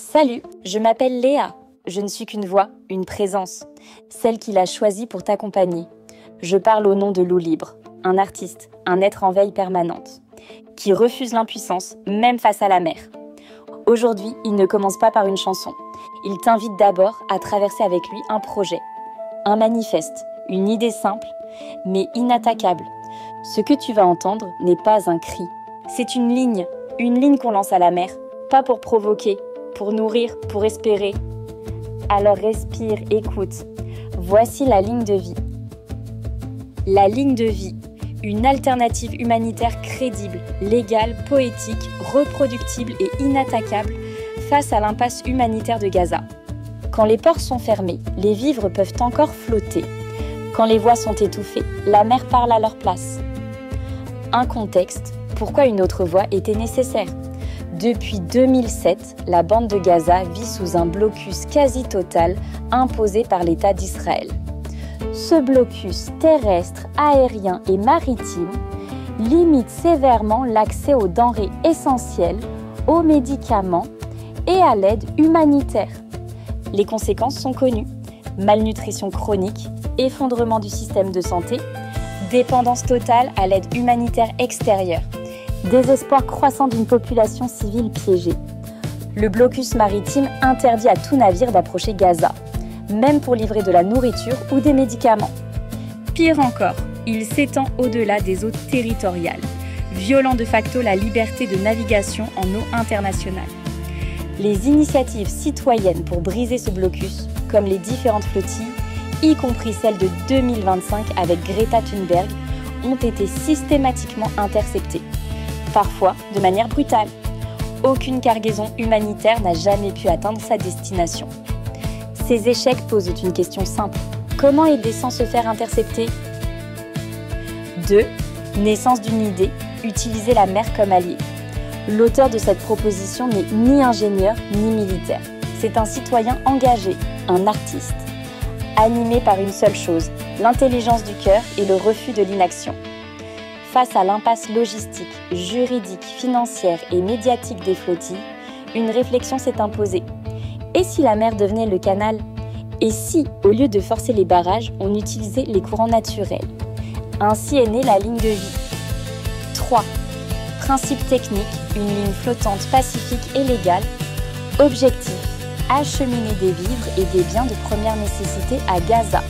Salut, je m'appelle Léa. Je ne suis qu'une voix, une présence, celle qu'il a choisie pour t'accompagner. Je parle au nom de Loup Libre, un artiste, un être en veille permanente, qui refuse l'impuissance, même face à la mer. Aujourd'hui, il ne commence pas par une chanson. Il t'invite d'abord à traverser avec lui un projet, un manifeste, une idée simple, mais inattaquable. Ce que tu vas entendre n'est pas un cri. C'est une ligne qu'on lance à la mer, pas pour provoquer, pour nourrir, pour espérer. Alors respire, écoute. Voici la ligne de vie. La ligne de vie, une alternative humanitaire crédible, légale, poétique, reproductible et inattaquable face à l'impasse humanitaire de Gaza. Quand les ports sont fermés, les vivres peuvent encore flotter. Quand les voix sont étouffées, la mer parle à leur place. Un contexte, pourquoi une autre voix était nécessaire. Depuis 2007, la bande de Gaza vit sous un blocus quasi total imposé par l'État d'Israël. Ce blocus terrestre, aérien et maritime limite sévèrement l'accès aux denrées essentielles, aux médicaments et à l'aide humanitaire. Les conséquences sont connues. Malnutrition chronique, effondrement du système de santé, dépendance totale à l'aide humanitaire extérieure. Désespoir croissant d'une population civile piégée. Le blocus maritime interdit à tout navire d'approcher Gaza, même pour livrer de la nourriture ou des médicaments. Pire encore, il s'étend au-delà des eaux territoriales, violant de facto la liberté de navigation en eau internationale. Les initiatives citoyennes pour briser ce blocus, comme les différentes flottilles, y compris celle de 2025 avec Greta Thunberg, ont été systématiquement interceptées. Parfois de manière brutale. Aucune cargaison humanitaire n'a jamais pu atteindre sa destination. Ces échecs posent une question simple. Comment aider sans se faire intercepter ? 2. Naissance d'une idée, utiliser la mer comme allié. L'auteur de cette proposition n'est ni ingénieur ni militaire. C'est un citoyen engagé, un artiste, animé par une seule chose, l'intelligence du cœur et le refus de l'inaction. Face à l'impasse logistique, juridique, financière et médiatique des flottilles, une réflexion s'est imposée. Et si la mer devenait le canal ? Et si, au lieu de forcer les barrages, on utilisait les courants naturels ? Ainsi est née la ligne de vie. 3. Principe technique, une ligne flottante pacifique et légale. Objectif, acheminer des vivres et des biens de première nécessité à Gaza,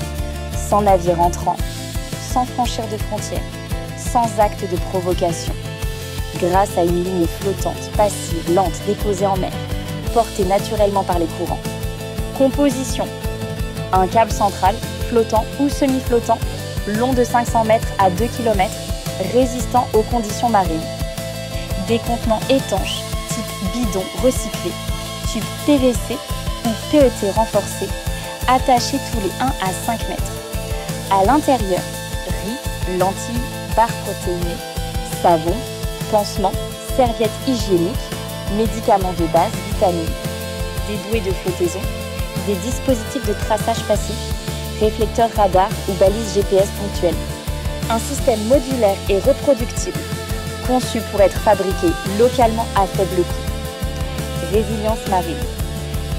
sans navire entrant, sans franchir de frontières, sans acte de provocation. Grâce à une ligne flottante, passive, lente, déposée en mer, portée naturellement par les courants. Composition. Un câble central, flottant ou semi-flottant, long de 500 mètres à 2 km, résistant aux conditions marines. Des contenants étanches, type bidon recyclé, tube PVC ou PET renforcé, attachés tous les 1 à 5 mètres. À l'intérieur, riz, lentilles, barres protéinées, savon, pansements, serviettes hygiéniques, médicaments de base, vitamines, des bouées de flottaison, des dispositifs de traçage passif, réflecteurs radar ou balises GPS ponctuelles. Un système modulaire et reproductible, conçu pour être fabriqué localement à faible coût. Résilience marine.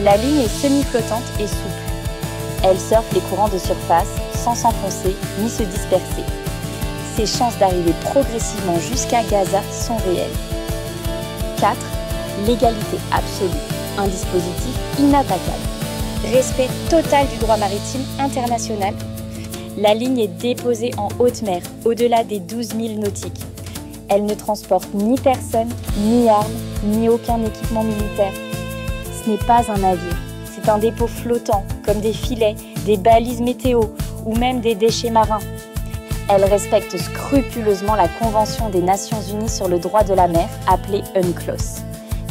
La ligne est semi-flottante et souple. Elle surfe les courants de surface sans s'enfoncer ni se disperser. Ses chances d'arriver progressivement jusqu'à Gaza sont réelles. 4. L'égalité absolue. Un dispositif inattaquable. Respect total du droit maritime international. La ligne est déposée en haute mer, au-delà des 12 000 nautiques. Elle ne transporte ni personne, ni armes, ni aucun équipement militaire. Ce n'est pas un navire, c'est un dépôt flottant, comme des filets, des balises météo ou même des déchets marins. Elle respecte scrupuleusement la Convention des Nations Unies sur le droit de la mer, appelée UNCLOS.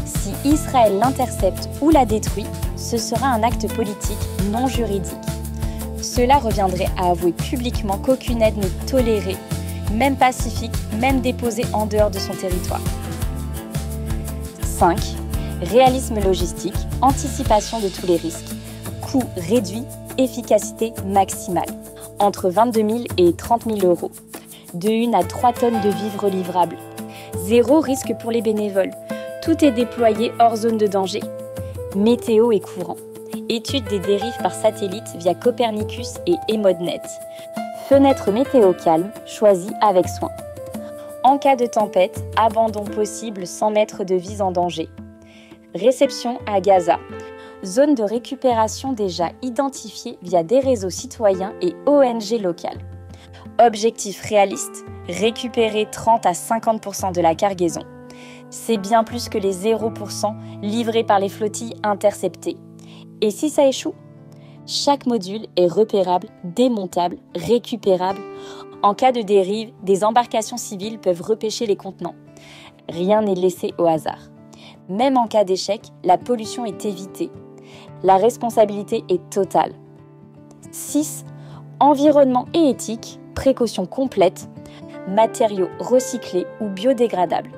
Si Israël l'intercepte ou la détruit, ce sera un acte politique non juridique. Cela reviendrait à avouer publiquement qu'aucune aide n'est tolérée, même pacifique, même déposée en dehors de son territoire. 5. Réalisme logistique, anticipation de tous les risques, coût réduit, efficacité maximale. Entre 22 000 et 30 000 euros. De 1 à 3 tonnes de vivres livrables. 0 risque pour les bénévoles. Tout est déployé hors zone de danger. Météo et courant. Étude des dérives par satellite via Copernicus et EMODNet. Fenêtre météo calme, choisie avec soin. En cas de tempête, abandon possible sans mettre de vies en danger. Réception à Gaza. Zone de récupération déjà identifiée via des réseaux citoyens et ONG locales. Objectif réaliste, récupérer 30 à 50% de la cargaison. C'est bien plus que les 0% livrés par les flottilles interceptées. Et si ça échoue ? Chaque module est repérable, démontable, récupérable. En cas de dérive, des embarcations civiles peuvent repêcher les contenants. Rien n'est laissé au hasard. Même en cas d'échec, la pollution est évitée. La responsabilité est totale. 6. Environnement et éthique, précaution complète, matériaux recyclés ou biodégradables,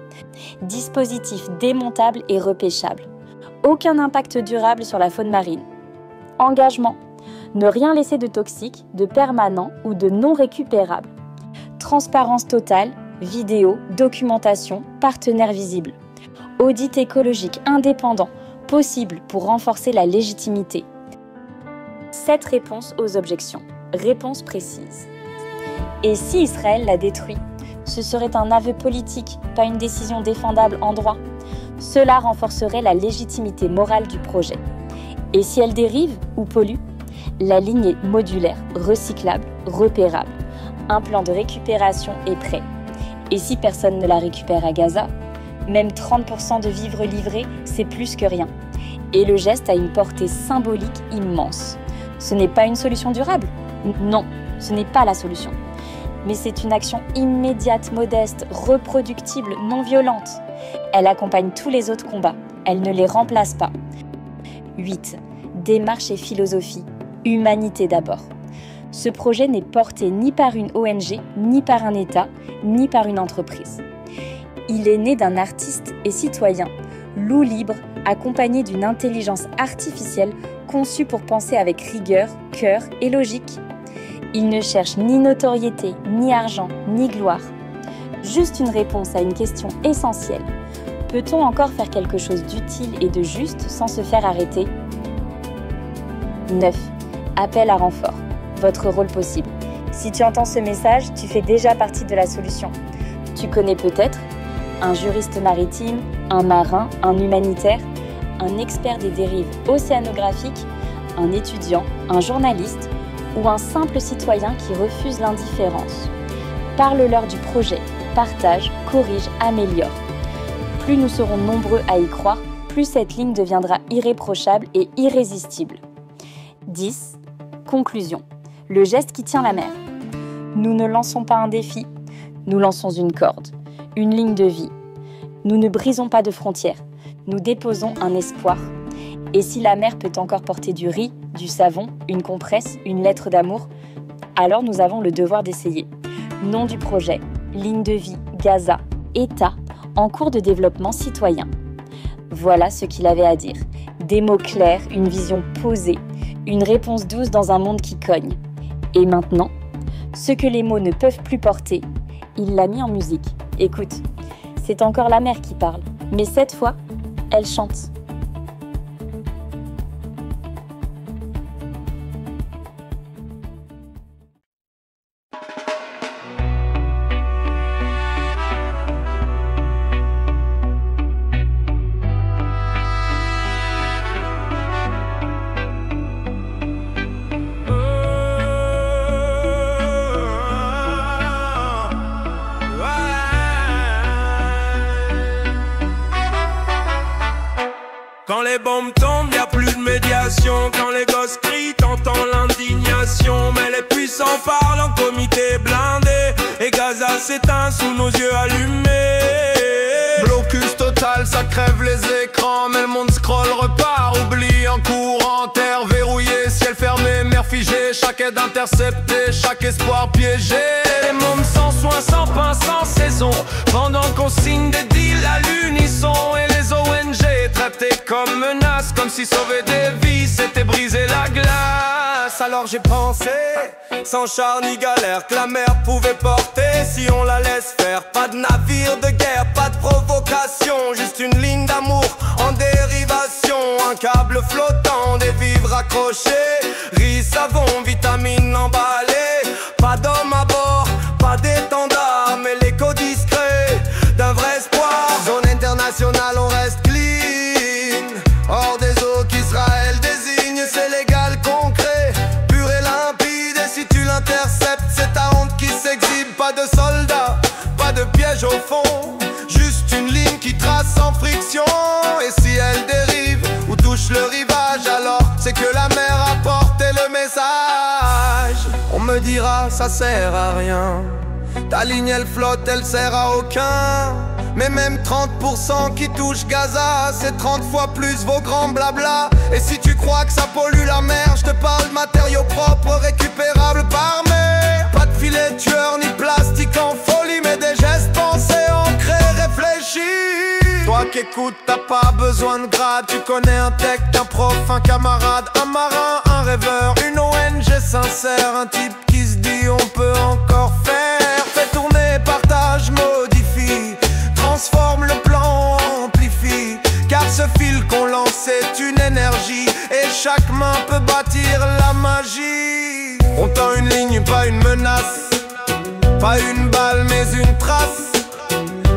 dispositifs démontables et repêchables. Aucun impact durable sur la faune marine. Engagement, ne rien laisser de toxique, de permanent ou de non récupérable. Transparence totale, vidéo, documentation, partenaires visibles. Audit écologique indépendant, possible pour renforcer la légitimité. 7 réponses aux objections. Réponse précise. Et si Israël l'a détruit ? Ce serait un aveu politique, pas une décision défendable en droit. Cela renforcerait la légitimité morale du projet. Et si elle dérive ou pollue ? La ligne est modulaire, recyclable, repérable. Un plan de récupération est prêt. Et si personne ne la récupère à Gaza ? Même 30% de vivres livrés, c'est plus que rien. Et le geste a une portée symbolique immense. Ce n'est pas une solution durable ? Non, ce n'est pas la solution. Mais c'est une action immédiate, modeste, reproductible, non violente. Elle accompagne tous les autres combats. Elle ne les remplace pas. 8. Démarche et philosophie. Humanité d'abord. Ce projet n'est porté ni par une ONG, ni par un État, ni par une entreprise. Il est né d'un artiste et citoyen, loup libre, accompagné d'une intelligence artificielle conçue pour penser avec rigueur, cœur et logique. Il ne cherche ni notoriété, ni argent, ni gloire. Juste une réponse à une question essentielle. Peut-on encore faire quelque chose d'utile et de juste sans se faire arrêter ? 9. Appel à renfort. Votre rôle possible. Si tu entends ce message, tu fais déjà partie de la solution. Tu connais peut-être un juriste maritime, un marin, un humanitaire, un expert des dérives océanographiques, un étudiant, un journaliste ou un simple citoyen qui refuse l'indifférence. Parle-leur du projet, partage, corrige, améliore. Plus nous serons nombreux à y croire, plus cette ligne deviendra irréprochable et irrésistible. 10. Conclusion. Le geste qui tient la mer. Nous ne lançons pas un défi, nous lançons une corde, une ligne de vie. Nous ne brisons pas de frontières, nous déposons un espoir. Et si la mer peut encore porter du riz, du savon, une compresse, une lettre d'amour, alors nous avons le devoir d'essayer. Nom du projet, ligne de vie, Gaza, État, en cours de développement citoyen. Voilà ce qu'il avait à dire. Des mots clairs, une vision posée, une réponse douce dans un monde qui cogne. Et maintenant, ce que les mots ne peuvent plus porter, il l'a mis en musique. Écoute, c'est encore la mer qui parle, mais cette fois, elle chante. Quand les bombes tombent, y'a plus de médiation. Quand les gosses crient, t'entends l'indignation. Mais les puissants parlent en comité blindé. Et Gaza s'éteint sous nos yeux allumés. Blocus total, ça crève les écrans. Mais le monde scroll, repart, oublie en courant. Terre verrouillée, ciel fermé, mer figée. Chaque aide interceptée, chaque espoir piégé. Les mômes sans soin, sans pain, sans saison. Pendant qu'on signe des deals à l'unisson. Et les ONG traités comme menaces, comme si sauver des vies c'était briser la glace. Alors j'ai pensé, sans char ni galère, que la mer pouvait porter si on la laisse faire. Pas de navire de guerre, pas de provocation, juste une ligne d'amour en dérivation. un câble flottant, des vivres accrochés, riz, savon, vitamines emballées. Pas d'homme à bord, pas d'étendard, mais l'écho discret d'un vrai espoir. Zone internationale, on reste clean, hors des eaux qu'Israël désigne. C'est légal, concret, pur et limpide. Et si tu l'interceptes, c'est ta honte qui s'exhibe. Pas de soldats, pas de piège au fond, juste une ligne qui trace sans friction. Et si elle dérive ou touche le rivage, alors c'est que la mer a porté le message. On me dira ça sert à rien, ta ligne elle flotte, elle sert à aucun. Mais même 30% qui touche Gaza, c'est 30 fois plus vos grands blabla. Et si tu crois que ça pollue la mer, je te parle de matériaux propres récupérables par mer. Pas de filet tueur ni plastique en folie, mais des gestes pensés, ancrés, réfléchis. Toi qui écoutes, t'as pas besoin de grade. Tu connais un tech, un prof, un camarade, un marin, un rêveur, une ONG sincère, un type qui se dit on peut encore faire. Fais tourner, partage, modifie, transforme le plan, amplifie. Car ce fil qu'on lance c'est une énergie, et chaque main peut bâtir la magie. On tend une ligne, pas une menace, pas une balle mais une trace.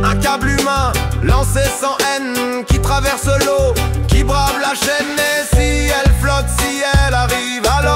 Un câble humain lancé sans haine, qui traverse l'eau, qui brave la chaîne. Et si elle flotte, si elle arrive, alors